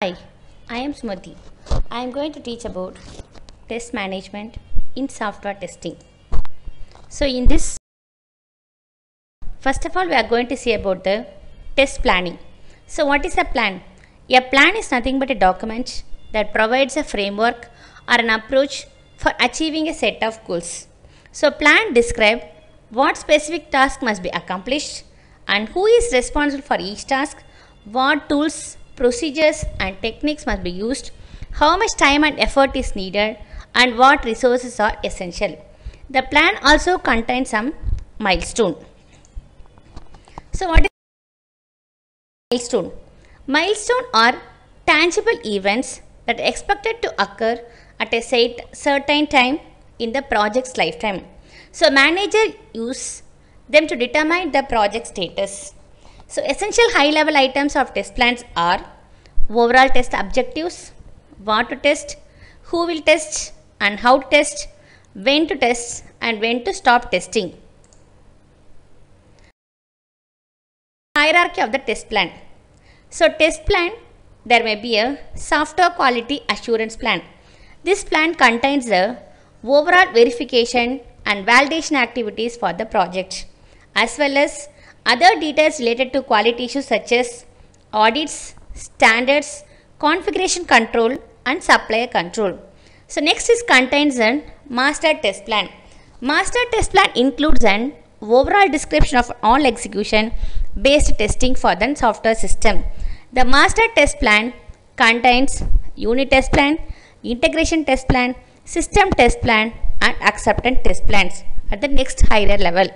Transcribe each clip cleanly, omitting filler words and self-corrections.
Hi, I am Smriti. I am going to teach about test management in software testing. So in this, first of all, we are going to see about the test planning. So what is a plan? A plan is nothing but a document that provides a framework or an approach for achieving a set of goals. So plan describe what specific task must be accomplished and who is responsible for each task, what tools, procedures and techniques must be used, how much time and effort is needed, and what resources are essential. The plan also contains some milestone. So what is milestone? Milestone are tangible events that are expected to occur at a certain time in the project's lifetime. So manager use them to determine the project status. So essential high level items of test plans are overall test objectives, what to test, who will test and how to test, when to test and when to stop testing. Hierarchy of the test plan. So test plan, there may be a software quality assurance plan. This plan contains the overall verification and validation activities for the project, as well as other details related to quality issues such as audits, standards, configuration control and supplier control. So next is contains an master test plan. Master test plan includes an overall description of all execution based testing for the software system. The master test plan contains unit test plan, integration test plan, system test plan and acceptance test plans at the next higher level.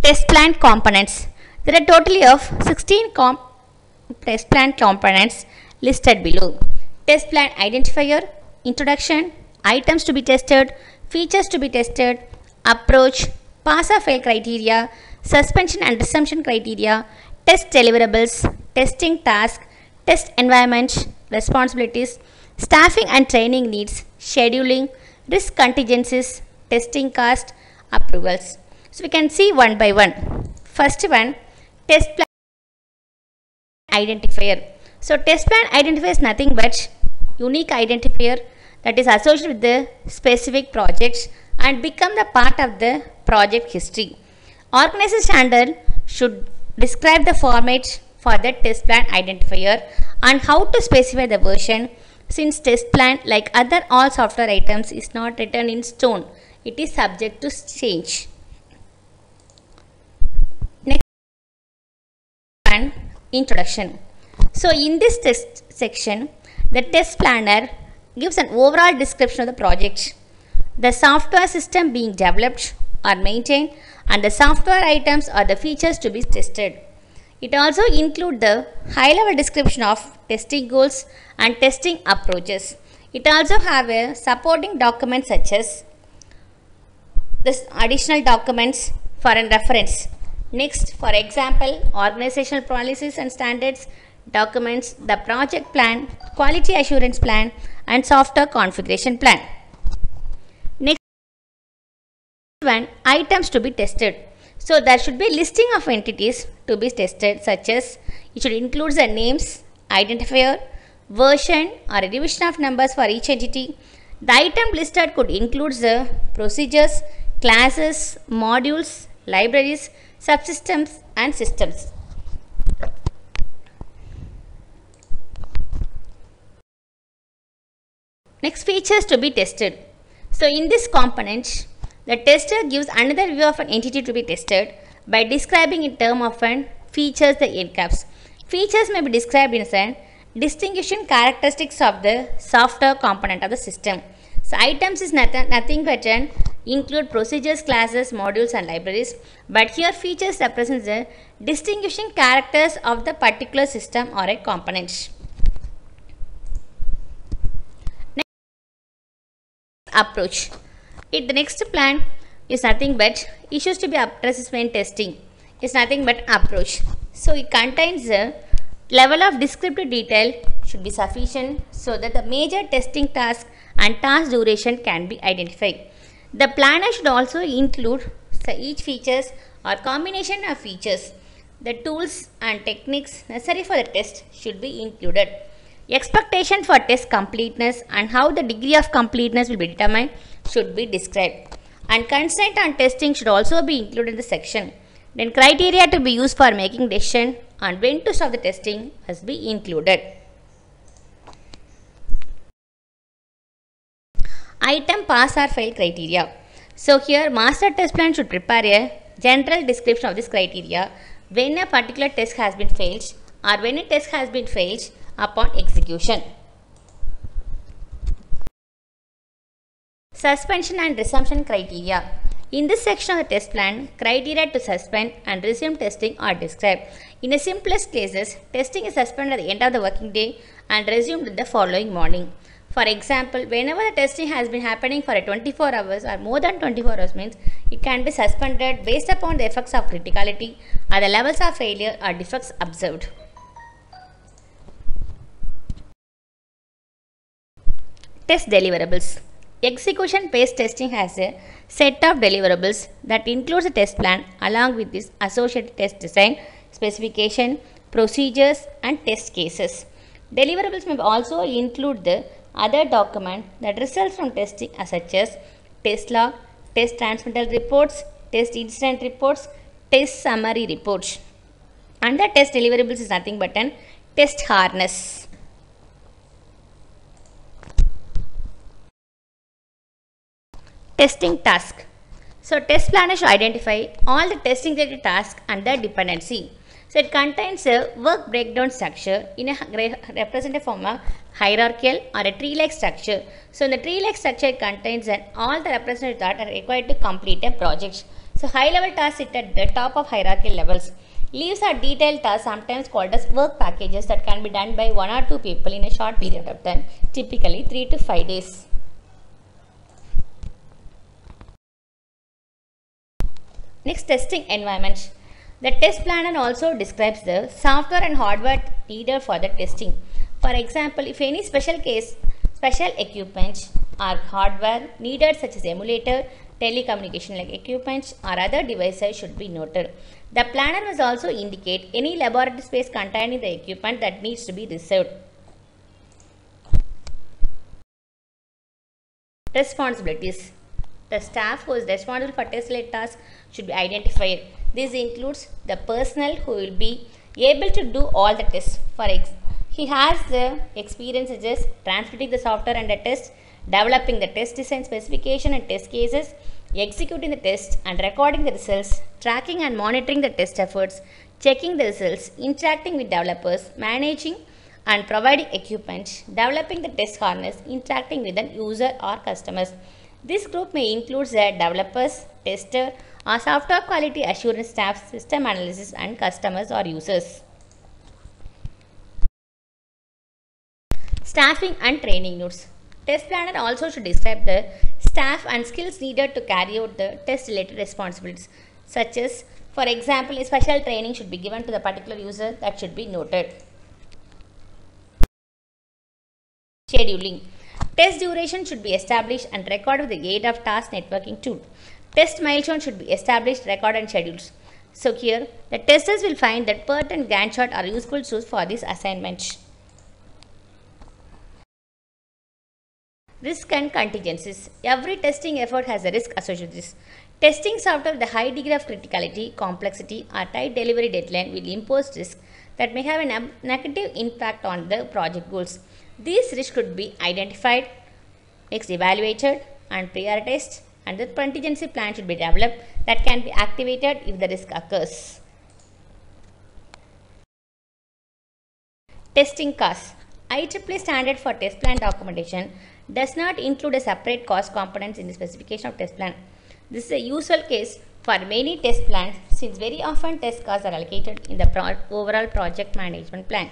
Test plan components. There are totally of 16 test plan components listed below. Test plan identifier, introduction, items to be tested, features to be tested, approach, pass or fail criteria, suspension and resumption criteria, test deliverables, testing task, test environment, responsibilities, staffing and training needs, scheduling, risk contingencies, testing cost, approvals. So we can see one by one. First one, test plan identifier. So test plan identifier is nothing but unique identifier that is associated with the specific projects and become the part of the project history. Organization standard should describe the format for the test plan identifier and how to specify the version, since test plan, like other all software items, is not written in stone. It is subject to change. Next one, introduction. So in this test section, the test planner gives an overall description of the project, the software system being developed or maintained, and the software items or the features to be tested. It also includes the high-level description of testing goals and testing approaches. It also have a supporting document such as this additional documents for a reference. Next, for example, organizational policies and standards documents, the project plan, quality assurance plan and software configuration plan. Next one, items to be tested. So there should be listing of entities to be tested, such as it should include the names, identifier, version or a division of numbers for each entity. The item listed could include the procedures, classes, modules, libraries, subsystems and systems. Next, features to be tested. So in this component, the tester gives another view of an entity to be tested by describing in terms of an features the end caps. Features may be described in a distinguishing characteristics of the software component of the system. So items is nothing but an include procedures, classes, modules and libraries, but here features represents the distinguishing characters of the particular system or a component. Next, approach. The next plan is nothing but issues to be addressed when testing. It's nothing but approach. So it contains the level of descriptive detail should be sufficient so that the major testing task and task duration can be identified. The planner should also include each features or combination of features. The tools and techniques necessary for the test should be included. Expectation for test completeness and how the degree of completeness will be determined should be described. And constraint on testing should also be included in the section. Then criteria to be used for making decision and when to stop the testing must be included. Item pass or fail criteria. So here master test plan should prepare a general description of this criteria when a particular test has been failed or when a test has been failed upon execution. Suspension and resumption criteria. In this section of the test plan, criteria to suspend and resume testing are described. In the simplest cases, testing is suspended at the end of the working day and resumed the following morning. For example, whenever the testing has been happening for 24 hours or more than 24 hours means it can be suspended based upon the effects of criticality or the levels of failure or defects observed. Test deliverables. Execution-based testing has a set of deliverables that includes a test plan along with its associated test design, specification, procedures and test cases. Deliverables may also include the other document that results from testing such as test log, test transmittal reports, test incident reports, test summary reports. And the test deliverables is nothing but an test harness. Testing task. So test planner should identify all the testing related tasks and their dependency. So it contains a work breakdown structure in a represented form of hierarchical or a tree-like structure. So in the tree-like structure it contains all the representative that are required to complete a project. So high-level tasks sit at the top of hierarchical levels. Leaves are detailed tasks sometimes called as work packages that can be done by 1 or 2 people in a short period of time, typically 3 to 5 days. Next, testing environment. The test planner also describes the software and hardware needed for the testing. For example, if any special equipment or hardware needed such as emulator, telecommunication like equipment or other devices should be noted. The planner must also indicate any laboratory space containing the equipment that needs to be reserved. Responsibilities. The staff who is responsible for test-related tasks should be identified. This includes the personnel who will be able to do all the tests. He has the experience such as transmitting the software and the test, developing the test design specification and test cases, executing the test and recording the results, tracking and monitoring the test efforts, checking the results, interacting with developers, managing and providing equipment, developing the test harness, interacting with the user or customers. This group may include the developers, tester, or software quality assurance staff, system analysis, and customers or users. Staffing and training notes. Test planner also should describe the staff and skills needed to carry out the test-related responsibilities, such as, for example, a special training should be given to the particular user that should be noted. Scheduling. Test duration should be established and recorded with the aid of task networking tool. Test milestones should be established, recorded and scheduled. So here, the testers will find that PERT and Gantt chart are useful tools for this assignment. Risk and contingencies. Every testing effort has a risk associated with this. Testing software with a high degree of criticality, complexity or tight delivery deadline will impose risks that may have a negative impact on the project goals. These risks could be identified, next evaluated and prioritized, and the contingency plan should be developed that can be activated if the risk occurs. Testing costs. IEEE standard for test plan documentation does not include a separate cost components in the specification of test plan. This is a usual case for many test plans since very often test costs are allocated in the overall project management plan.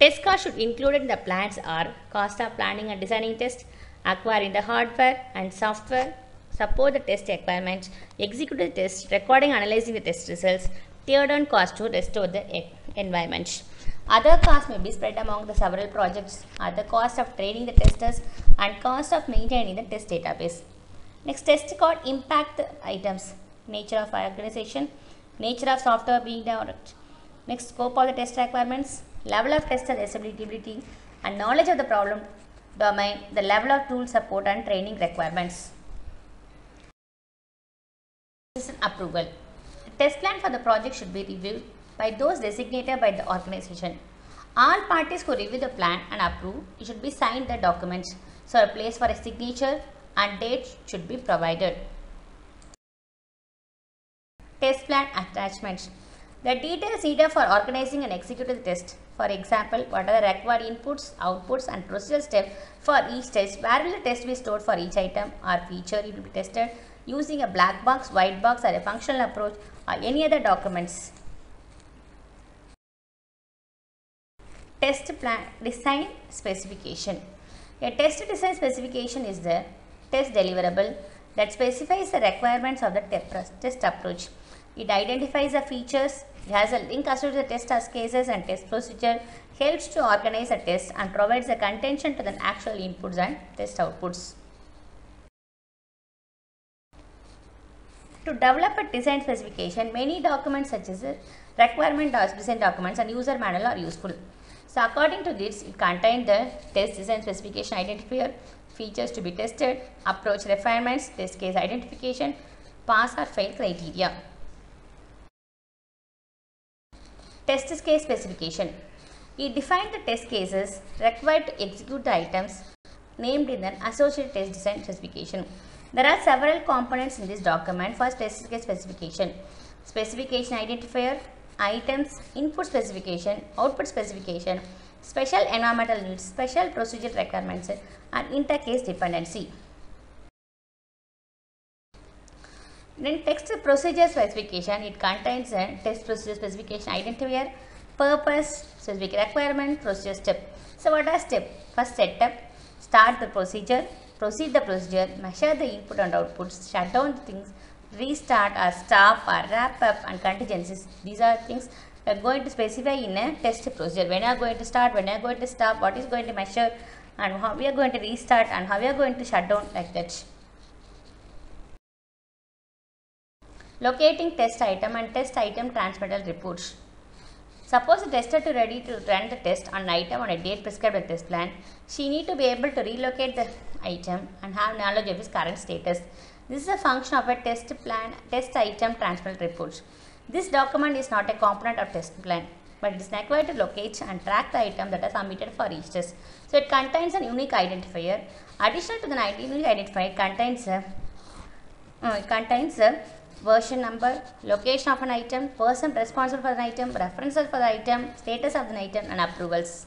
Test costs should include in the plans are cost of planning and designing tests, acquiring the hardware and software, support the test requirements, execute the test, recording and analyzing the test results, tear down cost to restore the environment. Other costs may be spread among the several projects, are the cost of training the testers and cost of maintaining the test database. Next test called impact items. Nature of organization, nature of software being developed. Next scope of the test requirements, level of test accessibility and knowledge of the problem domain, the level of tool support and training requirements. This is approval. The test plan for the project should be reviewed by those designated by the organization. All parties who review the plan and approve, it should be signed the documents. So a place for a signature and date should be provided. Test plan attachments. The details needed for organizing and executing the test. For example, what are the required inputs, outputs and procedural steps for each test, where will the test be stored for each item or feature it will be tested using a black box, white box or a functional approach or any other documents. Test plan design specification. A test design specification is the test deliverable that specifies the requirements of the test approach. It identifies the features, it has a link associated with the test cases and test procedure, helps to organize a test and provides the contention to the actual inputs and test outputs. To develop a design specification, many documents such as requirement design documents and user manual are useful. So according to this, it contains the test design specification identifier, features to be tested, approach refinements, test case identification, pass or fail criteria. Test case specification. It defines the test cases required to execute the items named in an associated test design specification. There are several components in this document. First, test case specification. Specification identifier, items, input specification, output specification, special environmental needs, special procedural requirements and intercase dependency. Then text procedure specification, it contains a test procedure specification identifier, purpose, specific requirement, procedure step. So what are step? First setup, start the procedure, proceed the procedure, measure the input and outputs, shut down the things, restart or stop or wrap up and contingencies. These are things we are going to specify in a test procedure. When you are going to start, when you are going to stop, what is going to measure and how we are going to restart and how we are going to shut down, like that. Locating test item and test item transmittal reports. Suppose the tester to ready to run the test on an item on a date prescribed by the test plan, she need to be able to relocate the item and have knowledge of its current status. This is a function of a test plan, test item transmittal reports. This document is not a component of test plan, but it is required to locate and track the item that is submitted for each test. So it contains a unique identifier. Additional to the unique identifier, it contains a version number, location of an item, person responsible for the item, references for the item, status of the item and approvals.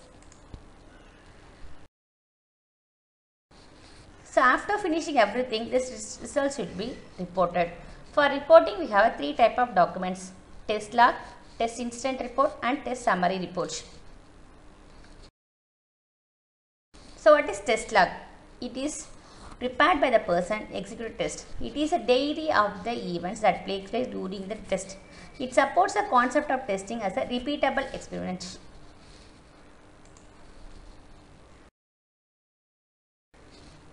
So after finishing everything, this result should be reported. For reporting, we have three types of documents: test log, test incident report and test summary report. So what is test log? It is prepared by the person executing test. It is a diary of the events that take place during the test. It supports the concept of testing as a repeatable experiment.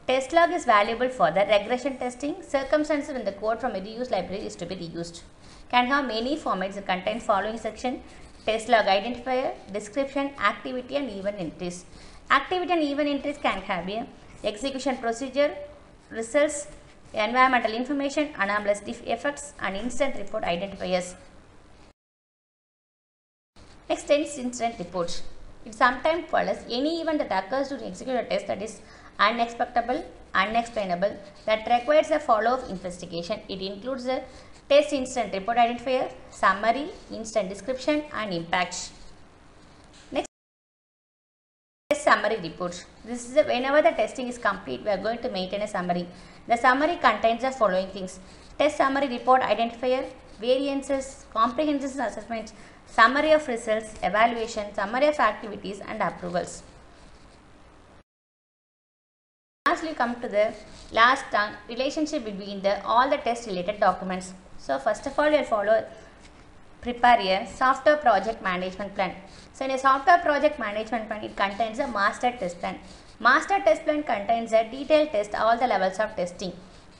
Test log is valuable for the regression testing, circumstances when the code from a reused library is to be reused. Can have many formats that contain following section: test log identifier, description, activity and event entries. Activity and event entries can have a execution procedure, results, environmental information, anomalous effects and incident report identifiers. Next, test incident report. It sometimes follows any event that occurs during execution test that is unexpectable, unexplainable, that requires a follow-up investigation. It includes the test incident report identifier, summary, incident description and impact. Next, test summary report. This is whenever the testing is complete, we are going to maintain a summary. The summary contains the following things: test summary report identifier, variances, comprehensive assessments, summary of results, evaluation, summary of activities and approvals. Lastly, come to the last relationship between all the test related documents. So first of all, we will prepare a software project management plan. So in a software project management plan, it contains a master test plan. Master test plan contains a detailed test all the levels of testing.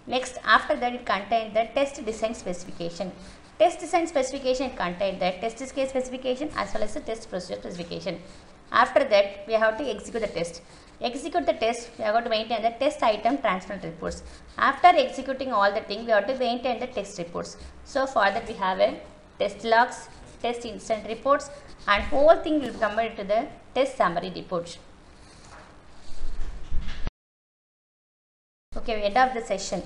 Next, after that it contained the test design specification. Test design specification contained the test case specification as well as the test procedure specification. After that, we have to execute the test. Execute the test, we are going to maintain the test item transparent reports. After executing all the things, we have to maintain the test reports. So for that we have a test logs, test incident reports, and whole thing will be converted to the test summary report. Okay, we end of the session.